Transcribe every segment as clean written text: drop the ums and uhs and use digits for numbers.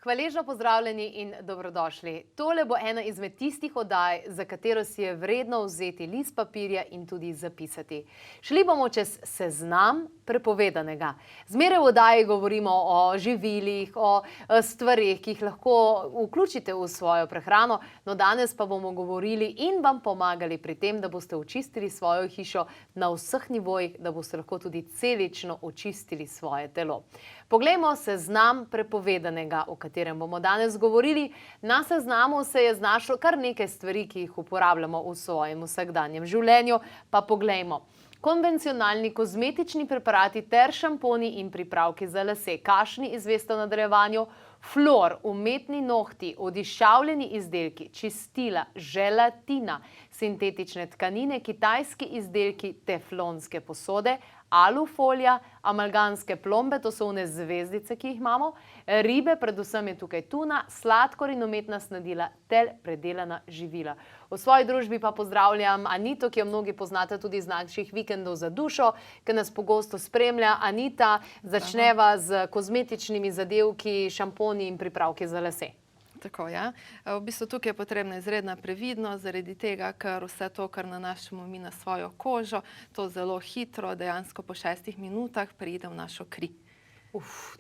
Hvaležno pozdravljeni in dobrodošli. Tole bo ena izmed tistih oddaj, za katero si je vredno vzeti list papirja in tudi zapisati. Šli bomo čez seznam prepovedanega. Zmeraj v oddaji govorimo o živilih, o stvareh, ki jih lahko vključite v svojo prehrano, no danes pa bomo govorili in vam pomagali pri tem, da boste očistili svojo hišo na vseh nivojih, da boste lahko tudi celično očistili svoje telo. Poglejmo seznam prepovedanega, o katerem bomo danes govorili. Na seznamu se je znašlo kar nekaj stvari, ki jih uporabljamo v svojem vsakdanjem življenju, pa poglejmo. Konvencionalni kozmetični preparati ter šamponi in pripravki za lase. Kakšni izveste v nadaljevanju? Fluor, umetni nohti, odišavljeni izdelki, čistila, želatina, sintetične tkanine, kitajski izdelki, teflonske posode, alufolija, amalgamske plombe, to so one zvezdice, ki jih imamo, ribe, predvsem je tukaj tuna, sladkor in umetna snadila ter predelana živila. V svoji družbi pa pozdravljam Anito, ki jo mnogi poznate tudi iz naših vikendov za dušo, ki nas pogosto spremlja. Anita, začneva z kozmetičnimi zadevki, šamponi in pripravki za lase. Tako, ja. V bistvu tukaj je potrebna izredna previdnost, zaradi tega, ker vse to, kar nanašamo mi na svojo kožo, to zelo hitro, dejansko po 6 minutah preide v našo kri.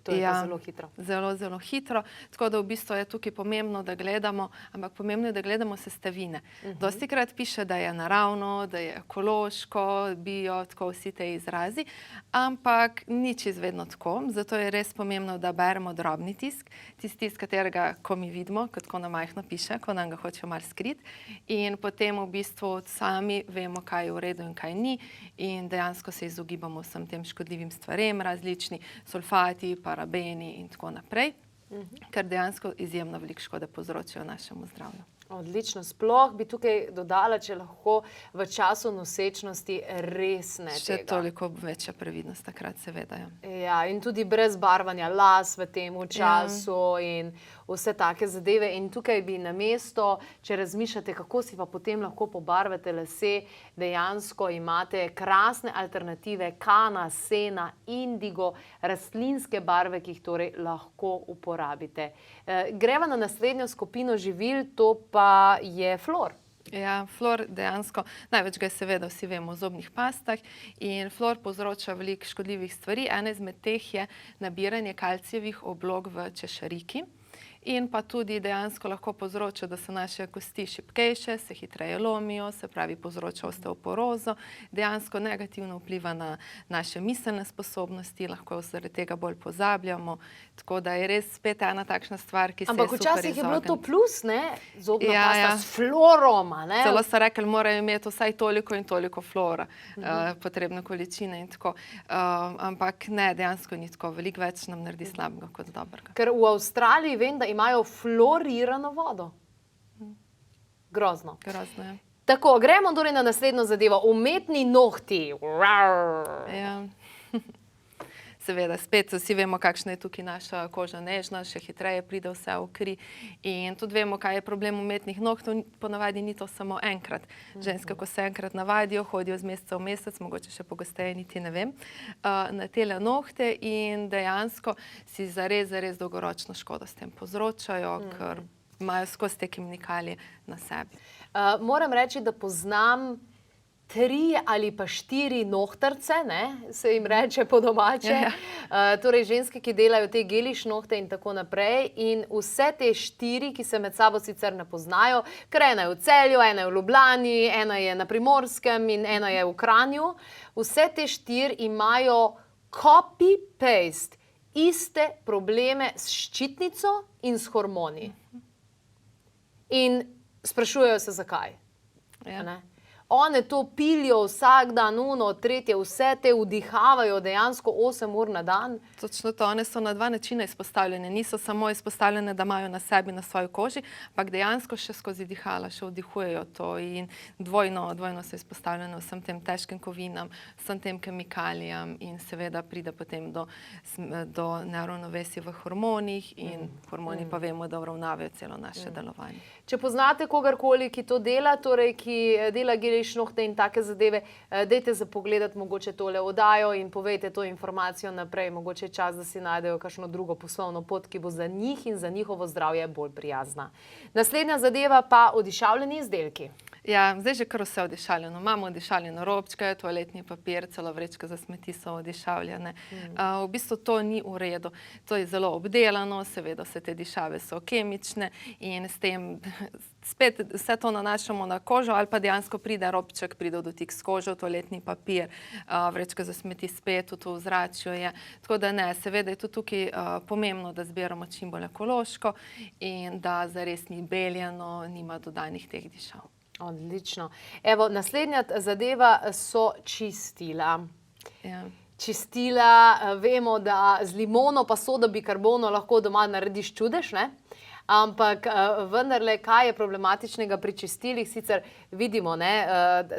To je pa zelo hitro. Zelo, zelo hitro. Tako da v bistvu je tukaj pomembno, da gledamo, ampak pomembno je, da gledamo sestavine. Dostikrat piše, da je naravno, da je ekološko, bio, tako vsi te izrazi, ampak ni čisto vedno tako. Zato je res pomembno, da beremo drobni tisk, tisti, iz katerega, ko mi vidimo, kot tako na majhno piše, ko nam ga hočejo malo skriti, in potem v bistvu sami vemo, kaj je v redu in kaj ni, in dejansko se izogibamo vsem tem škodljivim stvarem, različni sulfati, parabeni in tako naprej, ker dejansko izjemno veliko škode povzročajo našemu zdravju. Odlično. Sploh bi tukaj dodala, če lahko v času nosečnosti res ne tega. Še toliko večja previdnost takrat, seveda. Ja, in tudi brez barvanja las v tem času in vse take zadeve. In tukaj bi namesto, če razmišljate, kako si pa potem lahko pobarvate lase, dejansko imate krasne alternative, kana, sena, indigo, rastlinske barve, ki jih torej lahko uporabite. Greva na naslednjo skupino živil, to pa je fluor. Ja, fluor dejansko, največ ga je seveda vsi vemo v zobnih pastah in fluor povzroča veliko škodljivih stvari. Ena izmed teh je nabiranje kalcijevih oblog v češariki. In pa tudi dejansko lahko povzroča, da so naše kosti šibkejše, se hitreje lomijo, se pravi povzroča osteoporozo, dejansko negativno vpliva na naše miselne sposobnosti, lahko zaradi tega bolj pozabljamo, tako da je res spet ena takšna stvar, ki se je super izogniti. Ampak včasih je bilo to plus, ne? Zobna pasta s fluorom, ne? Celo so rekli, morajo imeti vsaj toliko in toliko fluora, potrebne količine in tako. Ampak ne, dejansko ni tako, veliko več nam naredi slabega kot dobrega. Ker v Avstraliji vem, da imajo fluorirano vodo. Grozno. Grozno, ja. Tako, gremo torej na naslednjo zadevo. Umetni nohti. Ja. Seveda, spet vsi vemo, kakšna je tukaj naša koža nežna, še hitreje pride vse v kri. In tudi vemo, kaj je problem umetnih nohtov, ponavadi ni to samo enkrat. Ženske, ko se enkrat navadijo, hodijo z meseca v mesec, mogoče še pogosteje, niti ne vem, na tele nohte in dejansko si zares dolgoročno škodo s tem povzročajo, ker imajo skozi te kemikalije na sebi. Moram reči, da poznam 3 ali pa 4 nohtarce, se jim reče po domače. Torej ženske, ki delajo te geliš nohte in tako naprej. In vse te 4, ki se med sabo sicer ne poznajo, ker ena je v Celju, ena je v Ljubljani, ena je na Primorskem in ena je v Kranju. Vse te 4 imajo copy-paste iste probleme s ščitnico in s hormoni. In sprašujejo se, zakaj. Ja. Ne? One to pilijo vsak dan, tretje, vse te vdihavajo dejansko 8 ur na dan. Točno to, one so na dva načina izpostavljene. Niso samo izpostavljene, da imajo na sebi, na svoji koži, ampak dejansko še skozi dihala, še vdihujejo to in dvojno so izpostavljene vsem tem težkim kovinam, vsem tem kemikalijam in seveda pride potem do neravnovesij v hormonih in hormoni pa vemo, da uravnavajo celo naše delovanje. Če poznate kogarkoli, ki to dela, torej ki dela šnohte in take zadeve, dajte zapogledati mogoče tole oddajo in povejte to informacijo naprej. Mogoče je čas, da si najdejo kakšno drugo poslovno pot, ki bo za njih in za njihovo zdravje bolj prijazna. Naslednja zadeva pa odišavljeni izdelki. Ja, zdaj že kar vse odišavljeno. Imamo odišavljene robčke, toaletni papir, celo vrečke za smeti so odišavljene. V bistvu to ni v redu. To je zelo obdelano, seveda vse te dišave so kemične in s tem spet vse to nanašamo na kožo ali pa dejansko pride robček, pride v dotik s kožo, toaletni papir, vrečka za smeti spet v to ozračju je. Tako da ne, seveda je tudi tukaj pomembno, da zbiramo čim bolj ekološko in da zares ni beljeno, nima dodanih teh dišav. Odlično. Evo, naslednja zadeva so čistila. Ja. Čistila, vemo, da z limono pa sodo bikarbono lahko doma narediš čudež, ne? Ampak vendarle, kaj je problematičnega pri čistilih? Sicer vidimo, ne,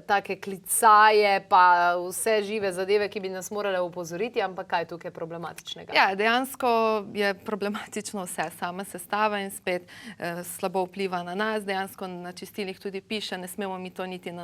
take klicaje pa vse žive zadeve, ki bi nas morale opozoriti, ampak kaj je tukaj problematičnega? Ja, dejansko je problematično vse, sama sestava in spet slabo vpliva na nas. Dejansko na čistilih tudi piše, ne smemo mi to niti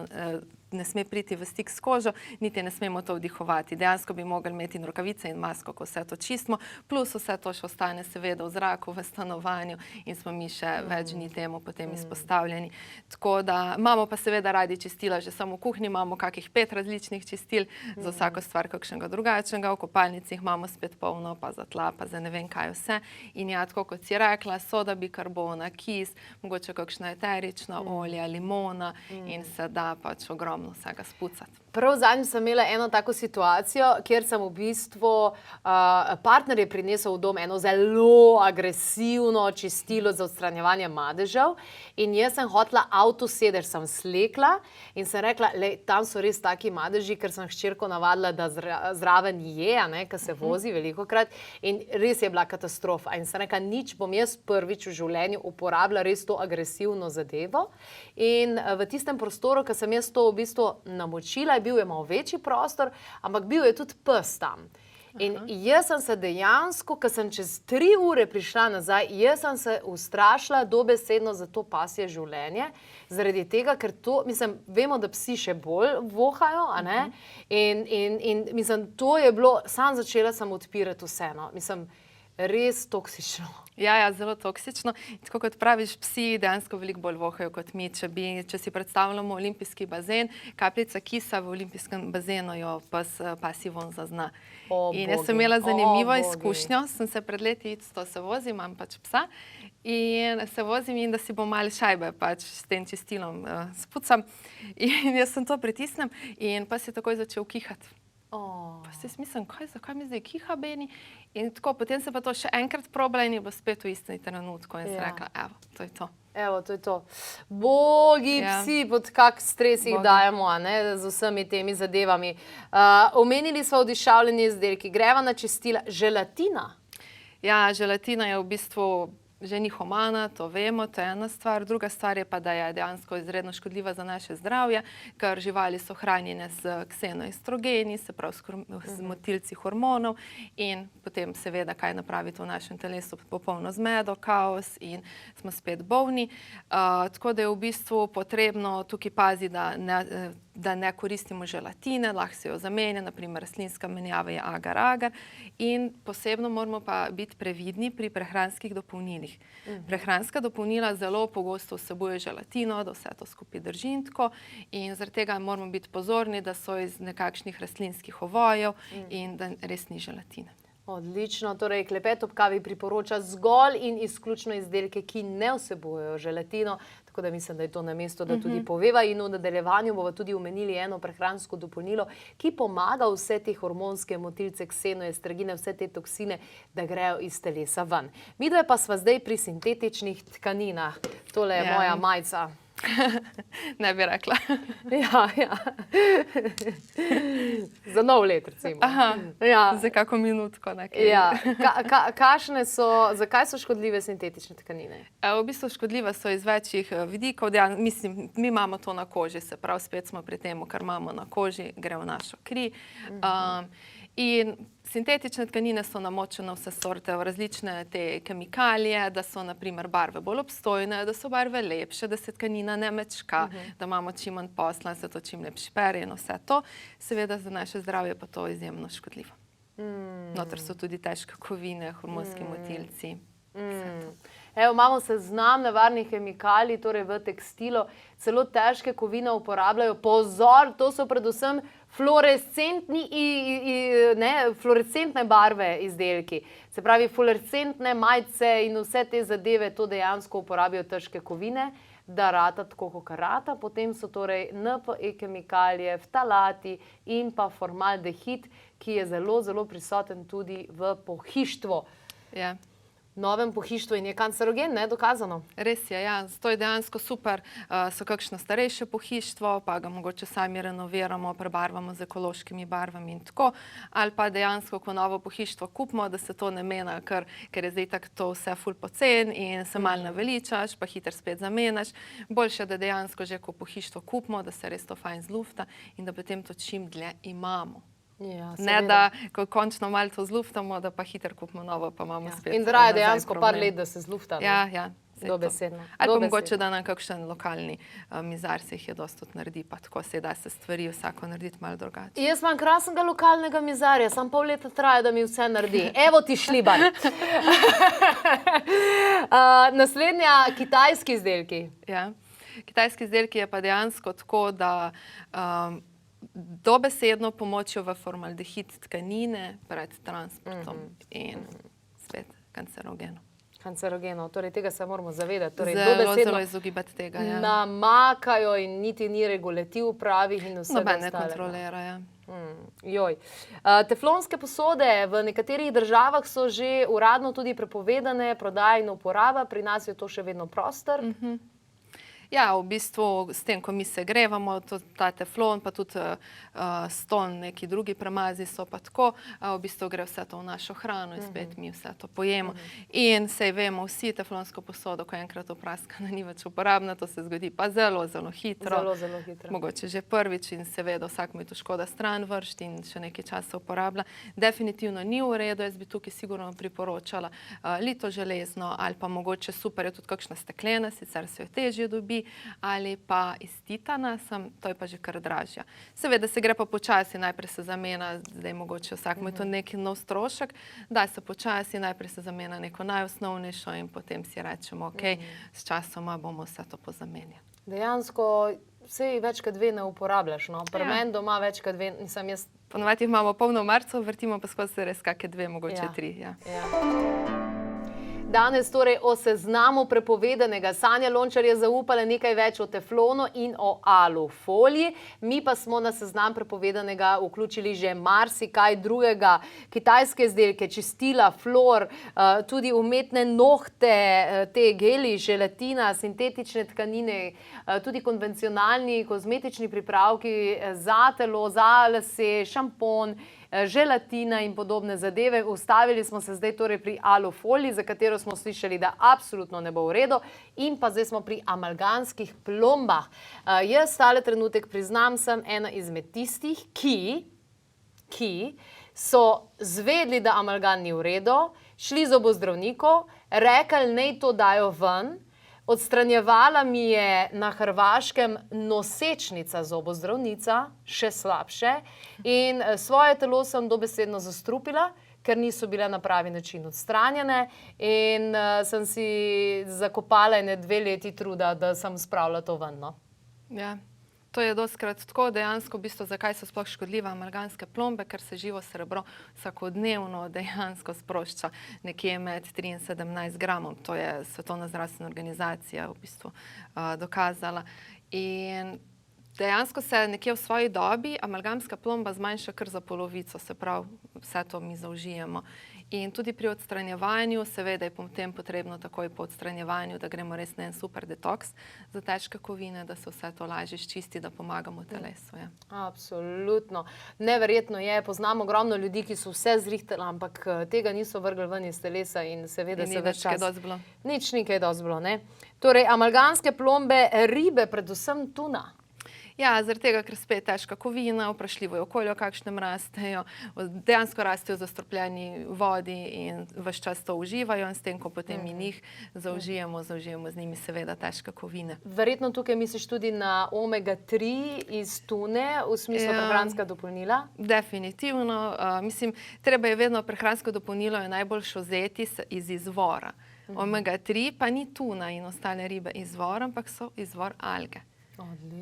ne sme priti v stik s kožo, niti ne smemo to vdihovati. Dejansko bi mogli imeti in rokavice in masko, ko vse to čistimo, plus vse to še ostane seveda v zraku, v stanovanju in smo mi še več dni temu potem izpostavljeni. Tako da imamo pa seveda radi čistila, že samo v kuhinji imamo kakih 5 različnih čistil, za vsako stvar kakšnega drugačnega, v kopalnici imamo spet polno, pa za tla, pa za ne vem kaj vse. In ja, tako kot si rekla, soda bikarbona, kis, mogoče kakšna eterična olja, limona in se da pač ogromno vsega spucati. Prav zadnjič sem imela eno tako situacijo, kjer sem v bistvu, partner je prinesel v dom eno zelo agresivno čistilo za odstranjevanje madežev in jaz sem hotela avtosedež sem slekla in sem rekla, tam so res taki madeži, ker sem hčerko navadila, da zraven je, ker se vozi velikokrat in res je bila katastrofa. In sem rekla, nič, bom jaz prvič v življenju uporabila res to agresivno zadevo in v tistem prostoru, ker sem jaz to v bistvu namočila, bil je malo večji prostor, ampak bil je tudi pes tam. In jaz sem se dejansko, ko sem čez 3 ure prišla nazaj, jaz sem se ustrašila dobesedno za to pasje življenje, zaradi tega, ker to, mislim, vemo, da psi še bolj vohajo, a ne? In mislim, to je bilo, sam začela sem odpirati vseeno, mislim, res toksično. Ja, zelo toksično. Tako kot praviš, psi dejansko veliko bolj vohajo kot mi. Če si predstavljamo olimpijski bazen, kapljica kisa v olimpijskem bazenu jo pasji von zazna. In jaz sem imela zanimivo izkušnjo, sem se pred leti se vozim, imam pač psa in se vozim in da si bom malo šajbe pač s tem čistilom spucam. In jaz sem to pritisnem in pa si takoj začel kihati. Pa si mislim, zakaj mi zdaj kiha Beni? In tako, potem se pa to še enkrat probala in je bilo spet v istem trenutku in sem rekla, evo, to je to. Evo, to je to. Bogi psi, pod kak stres jih dajemo, z vsemi temi zadevami. Omenili smo odišavljeni izdelki, greva na čistila. Želatina? Ja, želatina je v bistvu že ni humana, to vemo, to je ena stvar. Druga stvar je pa, da je dejansko izredno škodljiva za naše zdravje, ker živali so hranjene z ksenoestrogeni, se pravi z motilci hormonov in potem seveda, kaj napraviti v našem telesu, popolno zmedo, kaos in smo spet bolni. Tako da je v bistvu potrebno tukaj paziti, da ne koristimo želatine, lahko se jo zamenja, naprimer rastlinska menjava je agar-agar in posebno moramo pa biti previdni pri prehranskih dopolnilih. Prehranska dopolnila zelo pogosto vsebuje želatino, da vse to skupaj drži in tako in zaradi tega moramo biti pozorni, da so iz nekakšnih rastlinskih ovojev in da res ni želatine. Odlično, torej Klepet ob kavi priporoča zgolj in izključno izdelke, ki ne vsebujejo želatino, tako da mislim, da je to na mestu, da tudi poveva. In v nadaljevanju bomo tudi omenili eno prehransko dopolnilo, ki pomaga vse te hormonske motilce, ksenoestrogene, vse te toksine, da grejo iz telesa ven. Midve pa sva zdaj pri sintetičnih tkaninah. Tole je moja majica. Ne bi rekla. Ja. Za nov let, recimo. Za kako minutko nekaj. Ja. Zakaj so škodljive sintetične tkanine? V bistvu škodljive so iz večjih vidikov. Mislim, mi imamo to na koži, se pravi, spet smo pri tem, kar imamo na koži, gre v našo kri. In sintetične tkanine so namočene vse sorte, v različne te kemikalije, da so na primer barve bolj obstojne, da so barve lepše, da se tkanina ne mečka, da imamo čim manj posla, da se to čim lepše pere in vse to. Seveda za naše zdravje pa to izjemno škodljivo. Noter so tudi težke kovine, hormonski motilci. Evo, imamo seznam nevarnih kemikalij, torej v tekstilu, celo težke kovine uporabljajo. Pozor, to so predvsem fluorescentne barve izdelki. Se pravi, fluorescentne majice in vse te zadeve, to dejansko uporabijo težke kovine, da rata tako, kot rata. Potem so torej NPE kemikalije, ftalati in pa formaldehid, ki je zelo, zelo prisoten tudi v pohištvu. Ja. Novem pohištvu in je kancerogen, ne, dokazano. Res je, ja. To je dejansko super. So kakšno starejše pohištvo, pa ga mogoče sami renoviramo, prebarvamo z ekološkimi barvami in tako. Ali pa dejansko, ko novo pohištvo kupimo, da se to ne mena, ker je zdaj tako to vse ful pocen in se malo naveličaš, pa hiter spet zamenjaš. Boljše, da dejansko že, ko pohištvo kupimo, da se res to fajn zlufta in da potem to čim dlje imamo. Ja, ne, da ko končno malo to zluftamo, da pa hiter kupimo novo, pa imamo spet. In traja dejansko par let, da se zlufta. Ja. Dobesedno. Ali pa mogoče, da nam kakšen lokalni mizar se jih je dosti naredi, pa tako se da se stvari vsako narediti malo drugače. Jaz imam krasnega lokalnega mizarja, samo pol leta traja, da mi vse naredi. Evo ti šlibar. Naslednja, kitajski izdelki. Ja, kitajski izdelki je pa dejansko tako, da dobesedno pomočijo v formaldehid tkanine pred transportom in spet kancerogeno. Kancerogeno, torej tega se moramo zavedati. Torej, zelo izogibati tega, ja. Namakajo in niti ni regulativ pravih in vse ostalega. Noben ne kontrolira, ja. Teflonske posode v nekaterih državah so že uradno tudi prepovedane, prodaja in uporaba, pri nas je to še vedno prostor. Ja, v bistvu s tem, ko mi se grevamo, ta teflon, pa tudi ston, neki drugi premazi so pa tako, v bistvu gre vse to v našo hrano in spet mi vse to pojemo. In sej vemo vsi, teflonsko posodo, ko enkrat opraskana, ni več uporabna, to se zgodi pa zelo, zelo hitro. Zelo hitro. Mogoče že prvič in seveda vsak mu je to škoda stran vršti in še nekaj časa uporablja. Definitivno ni v redu, jaz bi tukaj sigurno priporočala lito železno ali pa mogoče super je tudi kakšna steklena, sicer se jo težje dobi, ali pa iz titana, to je pa že kar dražja. Seveda se gre pa počasi, najprej se zamena, zdaj mogoče vsakmu je to neki nov strošek, da se počasi, najprej se zamena neko najosnovnejšo in potem si rečemo, ok, s časoma bomo vse to pozamenjali. Dejansko vsej več kot dve ne uporabljaš, no? Pri meni doma več kot dve, nisem jaz... Ponovadi imamo polno marcev, vrtimo pa skozi res kakšne dve, mogoče tri, ja. Danes torej o seznamu prepovedanega. Sanja Lončar je zaupala nekaj več o teflonu in o alufoliji. Mi pa smo na seznam prepovedanega vključili že marsikaj drugega. Kitajske izdelke, čistila, flor, tudi umetne nohte, te geli, želatina, sintetične tkanine, tudi konvencionalni kozmetični pripravki za telo, za lase, šampon, želatina in podobne zadeve. Ustavili smo se zdaj torej pri alufoliji, za katero smo slišali, da absolutno ne bo v redu, in pa zdaj smo pri amalgamskih plombah. Jaz tale trenutek priznam, sem ena izmed tistih, ki so zvedli, da amalgam ni v redu, šli zobozdravniku, rekli, naj to dajo ven, odstranjevala mi je na Hrvaškem nosečnica zobozdravnica, še slabše, in svoje telo sem dobesedno zastrupila, ker niso bile na pravi način odstranjene in sem si zakopala ene 2 leti truda, da sem spravila to ven. Ja, To je dostikrat tako, dejansko v bistvu, zakaj so sploh škodljive amalgamske plombe, ker se živo srebro vsakodnevno dejansko sprošča nekje med 3 in 17 gramov. To je Svetovna zdravstvena organizacija v bistvu dokazala. In dejansko se nekje v svoji dobi amalgamska plomba zmanjša kar za polovico, se pravi, vse to mi zaužijemo. In tudi pri odstranjevanju, seveda je potem potrebno takoj po odstranjevanju, da gremo res na en super detoks za težke kovine, da se vse to lažje sčisti, da pomagamo telesu. Ja. Absolutno. Neverjetno je, poznam ogromno ljudi, ki so vse zrihtali, ampak tega niso vrgli ven iz telesa in seveda se več čas. Nič ni kaj dosti bilo, ne? Torej, amalgamske plombe, ribe, predvsem tuna. Ja, zaradi tega, ker spet težka kovina, vprašljivo je okolje, v kakšnem rastejo, dejansko rastejo v zastrupljeni vodi in ves čas to uživajo in s tem, ko potem mi njih zaužijemo z njimi seveda težke kovine. Verjetno tukaj misliš tudi na omega-3 iz tune, v smislu prehranska dopolnila? Definitivno. Mislim, treba je vedno prehransko dopolnilo je najboljše vzeti iz izvora. Omega-3 pa ni tuna in ostale ribe izvor, ampak so izvor alge.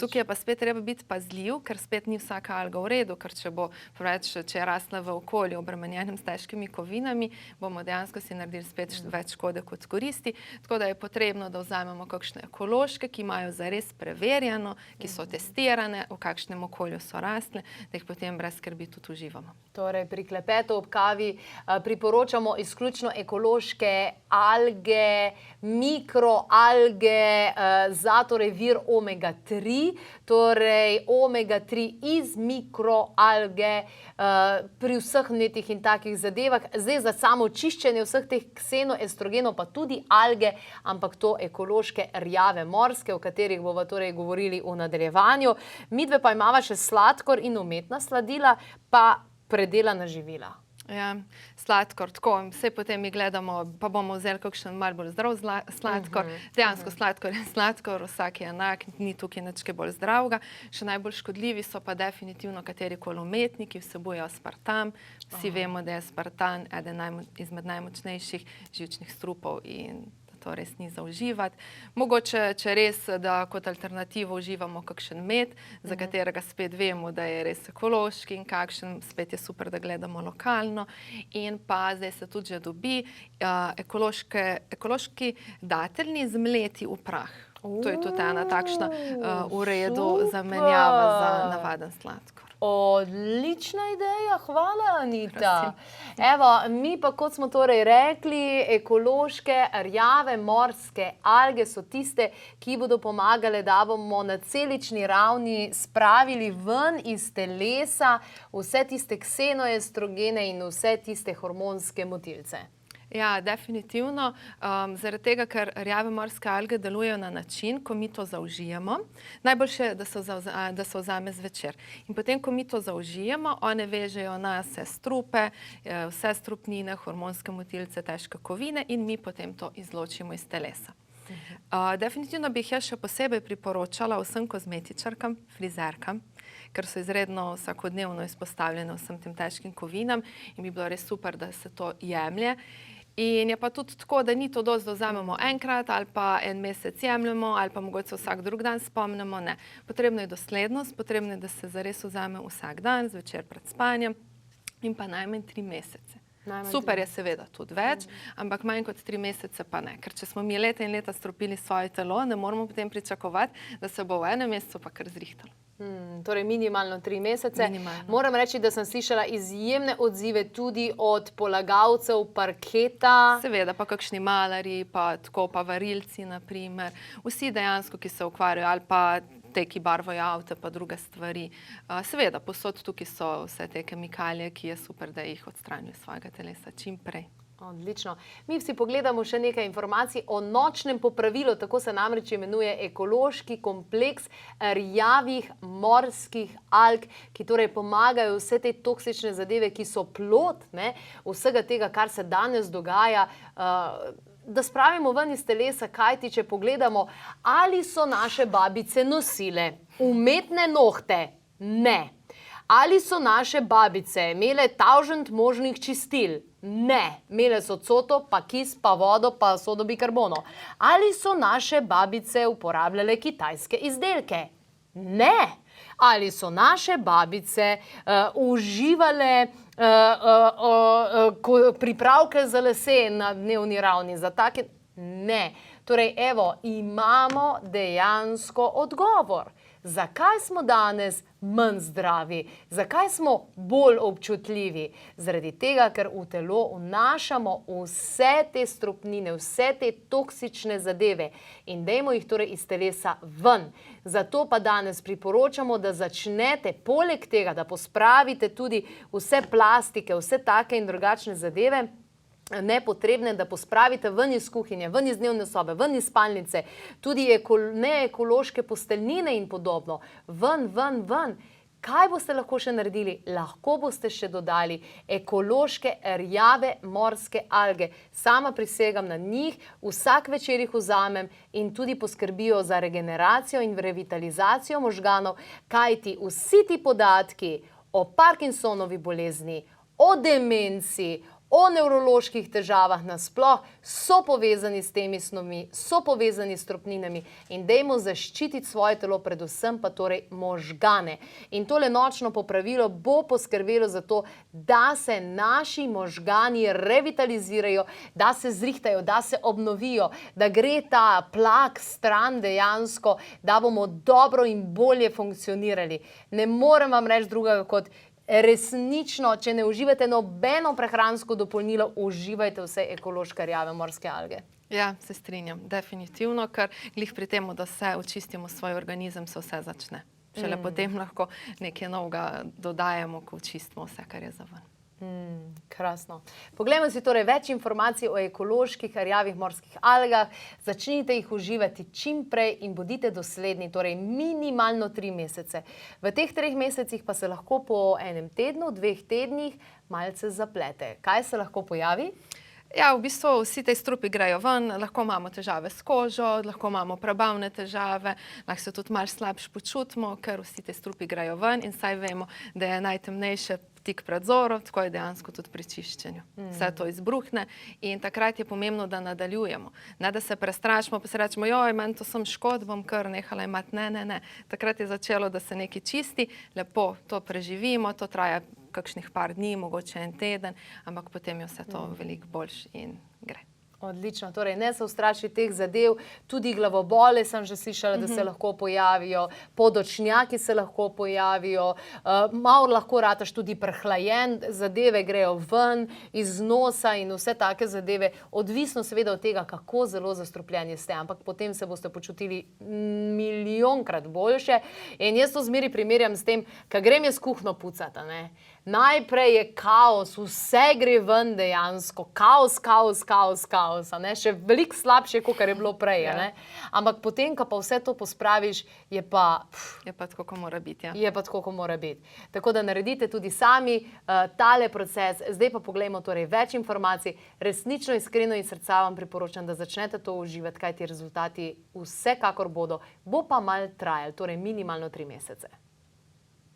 Tukaj je pa spet treba biti pazljiv, ker spet ni vsaka alga v redu, ker če je rasla v okolju obremenjenem s težkimi kovinami, bomo dejansko si naredili spet več škode kot koristi. Tako da je potrebno, da vzamemo kakšne ekološke, ki imajo zares preverjeno, ki so testirane, v kakšnem okolju so rastle, da jih potem brez skrbi tudi uživamo. Torej, pri klepetu ob kavi priporočamo izključno ekološke alge, mikroalge, za torej vir omega-3, torej omega-3 iz mikroalge pri vseh netih in takih zadevah. Zdaj za samo čiščenje vseh teh ksenoestrogenov pa tudi alge, ampak to ekološke rjave morske, o katerih bomo torej govorili v nadaljevanju. Midve pa imava še sladkor in umetna sladila, pa predelana živila. Ja, sladkor, tako, vse potem mi gledamo, pa bomo vzeli kakšen malo bolj zdrav sladkor. Dejansko sladkor je sladkor, vsak je enak, ni tukaj nič kaj bolj zdravega. Še najbolj škodljivi so pa definitivno katerikoli umetni, ki vsebujejo aspartam. Vsi vemo, da je aspartam eden izmed najmočnejših živčnih strupov in to res ni za uživati. Mogoče, če res, da kot alternativo uživamo kakšen med, za katerega spet vemo, da je res ekološki in kakšen, spet je super, da gledamo lokalno. In pa zdaj se tudi že dobi ekološki dateljni zmleti v prah. To je tudi ena takšna v redu zamenjava za navaden sladkor. Odlična ideja, hvala Anita. Evo, mi pa kot smo torej rekli, ekološke rjave morske alge so tiste, ki bodo pomagale, da bomo na celični ravni spravili ven iz telesa vse tiste ksenoestrogene in vse tiste hormonske motilce. Ja, definitivno. Zaradi tega, ker rjave morske alge delujejo na način, ko mi to zaužijemo. Najboljše je, da se vzame zvečer. In potem, ko mi to zaužijemo, one vežejo na vse strupe, vse strupnine, hormonske motilce, težke kovine in mi potem to izločimo iz telesa. Definitivno bi jih še posebej priporočala vsem kozmetičarkam, frizerkam, ker so izredno vsakodnevno izpostavljene vsem tem težkim kovinam in bi bilo res super, da se to jemlje. In je pa tudi tako, da ni to dosti, da vzamemo enkrat ali pa en mesec jemljemo ali pa mogoče vsak drug dan spomnimo. Ne. Potrebno je doslednost, potrebno je, da se zares vzame vsak dan, zvečer pred spanjem in pa najmanj 3 mesece. Super je seveda tudi več, ampak manj kot 3 mesece pa ne. Ker če smo mi leta in leta stropili svoje telo, ne moramo potem pričakovati, da se bo v enem mesecu pa kar zrihtalo. Torej minimalno 3 mesece. Moram reči, da sem slišala izjemne odzive tudi od polagalcev parketa. Seveda, pa kakšni malari, pa tako pa varilci, naprimer. Vsi dejansko, ki se ukvarjajo, ali pa te, ki barvajo avte, pa druge stvari. Seveda, posod tukaj so vse te kemikalije, ki je super, da jih odstranijo iz svojega telesa čim prej. Odlično. Mi si pogledamo še nekaj informacij o nočnem popravilu, tako se namreč imenuje ekološki kompleks rjavih morskih alg, ki torej pomagajo vse te toksične zadeve, ki so plod vsega tega, kar se danes dogaja, da spravimo ven iz telesa, kajti če pogledamo, ali so naše babice nosile umetne nohte? Ne. Ali so naše babice imele tavžent možnih čistil? Ne. Imele so coto, pa kis, pa vodo, pa sodo bikarbono. Ali so naše babice uporabljale kitajske izdelke? Ne. Ali so naše babice uživale pripravke za lase na dnevni ravni? Za take? Ne. Torej, evo, imamo dejansko odgovor. Zakaj smo danes manj zdravi? Zakaj smo bolj občutljivi? Zaradi tega, ker v telo vnašamo vse te strupnine, vse te toksične zadeve in dajmo jih torej iz telesa ven. Zato pa danes priporočamo, da začnete poleg tega, da pospravite tudi vse plastike, vse take in drugačne zadeve, nepotrebne, da pospravite ven iz kuhinje, ven iz dnevne sobe, ven iz spalnice, tudi neekološke posteljnine in podobno. Ven, ven, ven. Kaj boste lahko še naredili? Lahko boste še dodali ekološke rjave morske alge. Sama prisegam na njih, vsak večer jih vzamem in tudi poskrbijo za regeneracijo in revitalizacijo možganov, kajti vsi ti podatki o Parkinsonovi bolezni, o demenci, o nevroloških težavah nasploh so povezani s temi snovmi, so povezani s strupninami in dajmo zaščititi svoje telo, predvsem pa torej možgane. In tole nočno popravilo bo poskrbelo za to, da se naši možgani revitalizirajo, da se zrihtajo, da se obnovijo, da gre ta plak stran dejansko, da bomo dobro in bolje funkcionirali. Ne morem vam reči drugega kot resnično, če ne uživate nobeno prehransko dopolnilo, uživajte vse ekološke rjave morske alge. Ja, se strinjam, definitivno, ker glih pri tem, da se očistimo svoj organizem, se vse začne. Šele potem lahko nekaj novega dodajemo, ko očistimo vse, kar je za ven. Krasno. Poglejmo si torej več informacij o ekoloških rjavih morskih algah. Začnite jih uživati čim prej in bodite dosledni, torej minimalno 3 mesece. V teh 3 mesecih pa se lahko po enem tednu, 2 tednih malce zaplete. Kaj se lahko pojavi? Ja, v bistvu vsi te strupi grejo ven, lahko imamo težave s kožo, lahko imamo prebavne težave, lahko se tudi malo slabše počutimo, ker vsi te strupi grejo ven in saj vemo, da je najtemnejše tik pred zoro, tako je dejansko tudi pri čiščenju. Vse to izbruhne in takrat je pomembno, da nadaljujemo. Ne, da se prestrašimo, pa se rečemo, joj, meni to sem škod, bom kar nehala imati. Ne. Takrat je začelo, da se nekaj čisti, lepo to preživimo, to traja kakšnih par dni, mogoče en teden, ampak potem je vse to veliko boljše in gre. Odlično, torej ne se ustrašiti teh zadev, tudi glavobole sem že slišala, da se lahko pojavijo, podočnjaki se lahko pojavijo, malo lahko rataš tudi prehlajen, zadeve grejo ven iz nosa in vse take zadeve, odvisno seveda od tega, kako zelo zastrupljeni ste, ampak potem se boste počutili milijonkrat boljše in jaz to zmeri primerjam s tem, kaj grem jaz kuhno pucati, ne. Najprej je kaos, vse gre ven dejansko, kaos, ne? Še veliko slabše, kot je bilo prej, ne? Ampak potem, ko pa vse to pospraviš, je pa... Je pa tako, ko mora biti, ja. Je pa tako, ko mora biti. Tako da naredite tudi sami tale proces. Zdaj pa poglejmo torej več informacij. Resnično, iskreno iz srca vam priporočam, da začnete to uživati, kaj ti rezultati vsekakor bodo. Bo pa malo trajalo, torej minimalno 3 mesece.